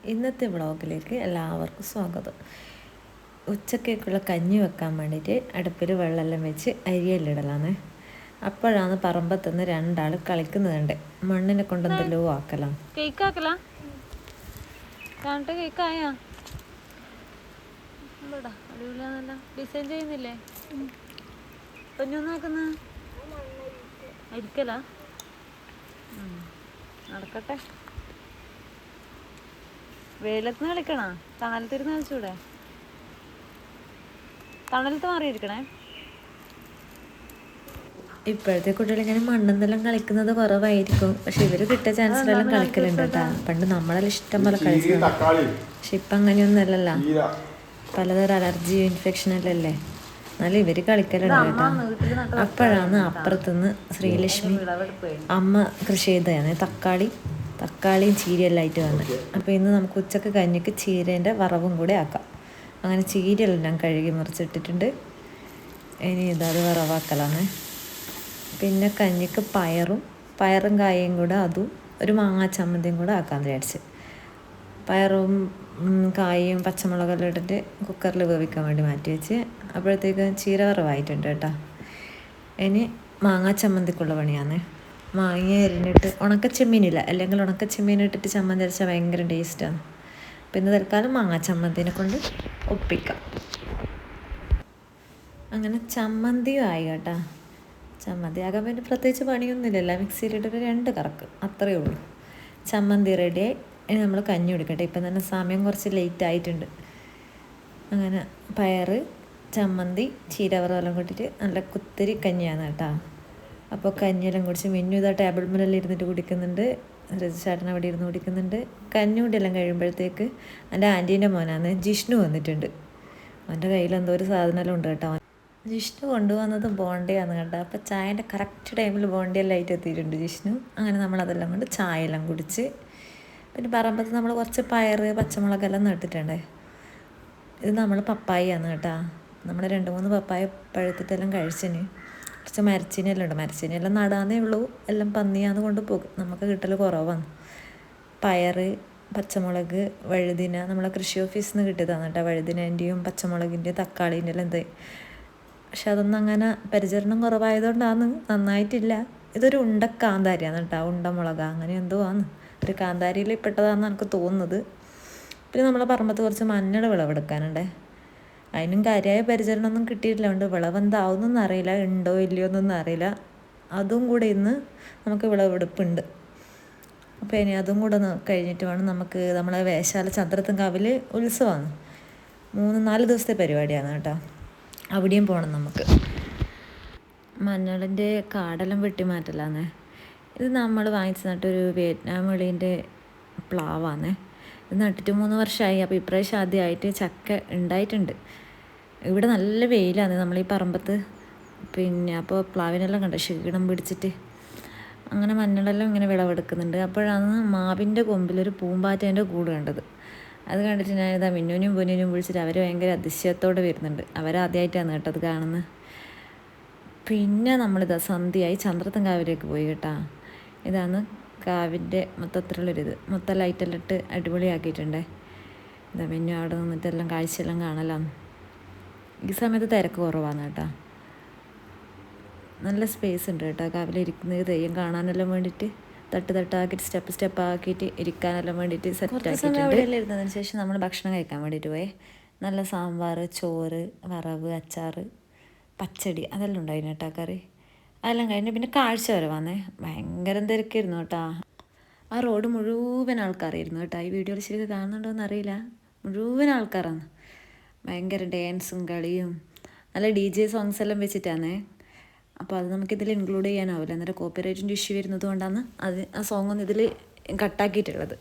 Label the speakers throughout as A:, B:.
A: ഇന്നത്തെ വ്ളോഗിലേക്ക് എല്ലാവർക്കും സ്വാഗതം. ഉച്ചക്കേക്കുള്ള കഞ്ഞി വെക്കാൻ വേണ്ടിയിട്ട് അടുപ്പിൽ വെള്ളമെല്ലാം വെച്ച് അരിയെല്ലാം ഇടലാണ്. അപ്പോഴാണ് പറമ്പത്തുനിന്ന് രണ്ടാൾ കളിക്കുന്നുണ്ട്. മണ്ണിനെ കൊണ്ടെന്തെല്ലോ ആക്കലാം.
B: ഡിസൈൻ ചെയ്യുന്നില്ലേ? അരിക്കലാ? നടക്കട്ടെ. വെയിലത്ത് കളിക്കണ? തണലത്തിരുന്ന് കളിച്ചൂടെ? തണലത്ത് മാറിയിരിക്കണേ.
A: ഇപ്പോഴത്തെ കുട്ടികളിങ്ങനെ മണ്ണെന്തെല്ലാം കളിക്കുന്നത് കുറവായിരിക്കും. പക്ഷെ ഇവർ കിട്ടിയ ചാൻസിലെല്ലാം കളിക്കലുണ്ട് കേട്ടാ. പണ്ട് നമ്മളെല്ലാം ഇഷ്ടം പോലെ കളിച്ചത്. പക്ഷെ ഇപ്പം അങ്ങനെയൊന്നും അല്ലല്ലോ. പലതരം അലർജിയും ഇൻഫെക്ഷനെല്ലാം അല്ലേ. എന്നാലും ഇവർ കളിക്കലുണ്ട് കേട്ടോ. അപ്പോഴാണ് അപ്പുറത്തുനിന്ന് ശ്രീലക്ഷ്മി അമ്മ കൃഷി ചെയ്തതാണ് തക്കാളിയും ചീരയെല്ലാം ആയിട്ട് വന്ന്. അപ്പോൾ ഇന്ന് നമുക്ക് ഉച്ചക്ക് കഞ്ഞിക്ക് ചീരേൻ്റെ വറവും കൂടെ ആക്കാം. അങ്ങനെ ചീരയെല്ലാം ഞാൻ കഴുകി മുറിച്ചിട്ടിട്ടുണ്ട്. ഇനി ഇതത് വറവാക്കലാണ്. പിന്നെ കഞ്ഞിക്ക് പയറും കായയും കൂടെ അതും ഒരു മാങ്ങാ ചമ്മന്തിയും കൂടെ ആക്കാമെന്ന് വിചാരിച്ച്. പയറും കായയും പച്ചമുളകെല്ലാം ഇട്ടിട്ട് കുക്കറിൽ വേവിക്കാൻ വേണ്ടി മാറ്റി വെച്ച്. അപ്പോഴത്തേക്ക് ചീര വറവായിട്ടുണ്ട് കേട്ടോ. ഇനി മാങ്ങാ ചമ്മന്തിക്കുള്ള പണിയാണ്. മാങ്ങ അരിഞ്ഞിട്ട് ഉണക്കച്ചെമ്മീനില്ല, അല്ലെങ്കിൽ ഉണക്കച്ചെമ്മീൻ ഇട്ടിട്ട് ചമ്മന്തി അരച്ചാൽ ഭയങ്കര ടേസ്റ്റാണ്. പിന്നെ തൽക്കാലം മാങ്ങാ ചമ്മന്തിനെ കൊണ്ട് ഒപ്പിക്കാം. അങ്ങനെ ചമ്മന്തിയും ആയി കേട്ടോ. ചമ്മന്തി ആകാൻ വേണ്ടി പ്രത്യേകിച്ച് പണിയൊന്നുമില്ലല്ലോ. മിക്സിയിലിട്ടൊരു 2 കറക്ക് അത്രയേ ഉള്ളൂ. ചമ്മന്തി റെഡിയായി. ഇനി നമ്മൾ കഞ്ഞി കുടിക്കട്ടെ. ഇപ്പം തന്നെ സമയം കുറച്ച് ലേറ്റ് ആയിട്ടുണ്ട്. അങ്ങനെ പയറ്, ചമ്മന്തി, ചീരവറവെല്ലാം കൂട്ടിയിട്ട് നല്ല കുത്തിരി കഞ്ഞിയാണ് കേട്ടോ. അപ്പോൾ കഞ്ഞിയെല്ലാം കുടിച്ച് മിന്നു ഇതാ ടേബിൾ മേലെല്ലാം ഇരുന്നിട്ട് കുടിക്കുന്നുണ്ട്. ചേട്ടൻ അവിടെ ഇരുന്ന് കുടിക്കുന്നുണ്ട്. കഞ്ഞൂടെല്ലാം കഴിയുമ്പോഴത്തേക്ക് എൻ്റെ ആൻറ്റീൻ്റെ മോനാണ് ജിഷ്ണു വന്നിട്ടുണ്ട്. അവൻ്റെ കയ്യിൽ എന്തോ ഒരു സാധനമെല്ലാം ഉണ്ട് കേട്ടോ. ജിഷ്ണു കൊണ്ടുവന്നത് ബോണ്ടയാണ് കേട്ടോ. അപ്പോൾ ചായൻ്റെ കറക്റ്റ് ടൈമിൽ ബോണ്ടയെല്ലാം ആയിട്ട് എത്തിയിട്ടുണ്ട് ജിഷ്ണു. അങ്ങനെ നമ്മളതെല്ലാം കൊണ്ട് ചായയെല്ലാം കുടിച്ച്. പിന്നെ പറമ്പത്ത് നമ്മൾ കുറച്ച് പയറ് പച്ചമുളകെല്ലാം നട്ടിട്ടുണ്ടേ. ഇത് നമ്മൾ പപ്പായയാണ് കേട്ടോ. നമ്മൾ 2-3 പപ്പായ പഴുത്തിട്ടെല്ലാം കഴിച്ചിന്. കുറച്ച് മരച്ചീനിയെല്ലാം ഉണ്ട്. മരച്ചീനിയെല്ലാം നടാന്നേ ഉള്ളൂ. എല്ലാം പന്നിയാന്ന് കൊണ്ട് പോകും. നമുക്ക് കിട്ടൽ കുറവാണ്. പയറ്, പച്ചമുളക്, വഴുതിന നമ്മളെ കൃഷി ഓഫീസിൽ നിന്ന് കിട്ടിയതാണ് കേട്ടോ. വഴുതിനേൻ്റെയും പച്ചമുളകിൻ്റെയും തക്കാളീൻ്റെ എല്ലാം എന്ത്. പക്ഷെ അതൊന്നും അങ്ങനെ പരിചരണം കുറവായതുകൊണ്ടാണ് നന്നായിട്ടില്ല. ഇതൊരു കാന്താരിയാണ് കേട്ടോ. ഉണ്ടമുളക് അങ്ങനെ എന്തോ ആണ്. ഒരു കാന്താരിയിൽ പെട്ടതാണെന്ന് എനിക്ക് തോന്നുന്നത്. പിന്നെ നമ്മളെ പറമ്പത്ത് കുറച്ച് മഞ്ഞൾ വിളവെടുക്കാനുണ്ടേ. അതിനും കാര്യമായ പരിചരണമൊന്നും കിട്ടിയിട്ടില്ല. കൊണ്ട് വിളവെന്താവുന്നൊന്നും അറിയില്ല, ഉണ്ടോ ഇല്ലയോ എന്നൊന്നും അറിയില്ല. അതും കൂടെ ഇന്ന് നമുക്ക് വിളവെടുപ്പുണ്ട്. അപ്പോൾ ഇനി അതും കൂടെ കഴിഞ്ഞിട്ട് വേണം നമുക്ക് നമ്മളെ വേശാല ചന്ദ്രത്തുംകാവിൽ ഉത്സവമാണ്. 3-4 ദിവസത്തെ പരിപാടിയാണ് കേട്ടോ. അവിടെയും പോകണം നമുക്ക്. മഞ്ഞളിൻ്റെ കാടെല്ലാം വെട്ടി മാറ്റലാന്നേ. ഇത് നമ്മൾ വാങ്ങിച്ച് നട്ടൊരു വിയറ്റ്നാം വെളീൻ്റെ പ്ലാവാന്നേ. ഇത് നട്ടിട്ട് 3 വർഷമായി. അപ്പോൾ ഇപ്രാവശ്യം ആദ്യമായിട്ട് ചക്ക ഉണ്ടായിട്ടുണ്ട്. ഇവിടെ നല്ല വെയിലാണ് നമ്മളീ പറമ്പത്ത്. പിന്നെ അപ്പോൾ പ്ലാവിനെല്ലാം കണ്ട ക്ഷീണം പിടിച്ചിട്ട് അങ്ങനെ മഞ്ഞളെല്ലാം ഇങ്ങനെ വിളവെടുക്കുന്നുണ്ട്. അപ്പോഴാണ് മാവിൻ്റെ കൊമ്പിലൊരു പൂമ്പാറ്റേൻ്റെ കൂട് കണ്ടത്. അത് കണ്ടിട്ട് ഞാനിതാ മിന്നുവിനും പൊന്നിനും വിളിച്ചിട്ട് അവർ ഭയങ്കര അതിശയത്തോടെ വരുന്നുണ്ട്. അവരാദ്യമായിട്ടാണ് കേട്ടത് കാണുന്നത്. പിന്നെ നമ്മളിതാ സന്ധ്യയായി ചന്ദ്രത്തുംകാവിലേക്ക് പോയി കേട്ടോ. ഇതാണ് കാവിൻ്റെ മൊത്തത്തിലുള്ളൊരിത്. മൊത്തം ലൈറ്റെല്ലാം ഇട്ട് അടിപൊളിയാക്കിയിട്ടുണ്ടേ. ഇതാ മിന്നു അവിടെ നിന്നിട്ടെല്ലാം കാഴ്ചയെല്ലാം കാണലാണ്. ഈ സമയത്ത് തിരക്ക് കുറവാണ് കേട്ടോ. നല്ല സ്പേസ് ഉണ്ട് കേട്ടോ കാവിലിരിക്കുന്നത്. തെയ്യം കാണാനെല്ലാം വേണ്ടിയിട്ട് തട്ടാക്കിയിട്ട് സ്റ്റെപ്പ് ആക്കിയിട്ട് ഇരിക്കാനെല്ലാം വേണ്ടിയിട്ട് സെറ്റ് ആക്കിയിട്ടുണ്ട്. ഇരുന്നതിന് ശേഷം നമ്മൾ ഭക്ഷണം കഴിക്കാൻ വേണ്ടിയിട്ട് പോയേ. നല്ല സാമ്പാർ, ചോറ്, വറവ്, അച്ചാറ്, പച്ചടി അതെല്ലാം ഉണ്ടായിരുന്നു കേട്ടോ. കറി അതെല്ലാം കഴിഞ്ഞ് പിന്നെ കാഴ്ച വരവാന്നേ. ഭയങ്കര തിരക്കായിരുന്നു കേട്ടോ. ആ റോഡ് മുഴുവൻ ആൾക്കാരായിരുന്നു കേട്ടോ. ഈ വീഡിയോയിൽ ശരിക്കും കാണുന്നുണ്ടോയെന്ന് അറിയില്ല. മുഴുവൻ ആൾക്കാരാണ്. ഭയങ്കര ഡാൻസും കളിയും നല്ല DJ സോങ്സ് എല്ലാം വെച്ചിട്ടാണേ. അപ്പോൾ അത് നമുക്കിതിൽ ഇൻക്ലൂഡ് ചെയ്യാനാവില്ല. അന്നേരം കോപ്പിറൈറ്റിൻ്റെ ഇഷ്യൂ വരുന്നത് കൊണ്ടാണ് ആ സോങ്ങൊന്നും ഇതിൽ കട്ടാക്കിയിട്ടുള്ളത്.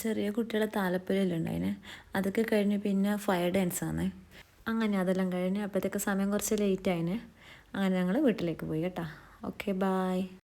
A: ചെറിയ കുട്ടികളെ താലപ്പൊലിയെല്ലാം ഉണ്ടായിനെ. അതൊക്കെ കഴിഞ്ഞ് പിന്നെ ഫയർ ഡാൻസാണ്. അങ്ങനെ അതെല്ലാം കഴിഞ്ഞ് അപ്പോഴത്തേക്ക് സമയം കുറച്ച് ലേറ്റായിനെ. അങ്ങനെ ഞങ്ങൾ വീട്ടിലേക്ക് പോയി കേട്ടോ. Okay bye.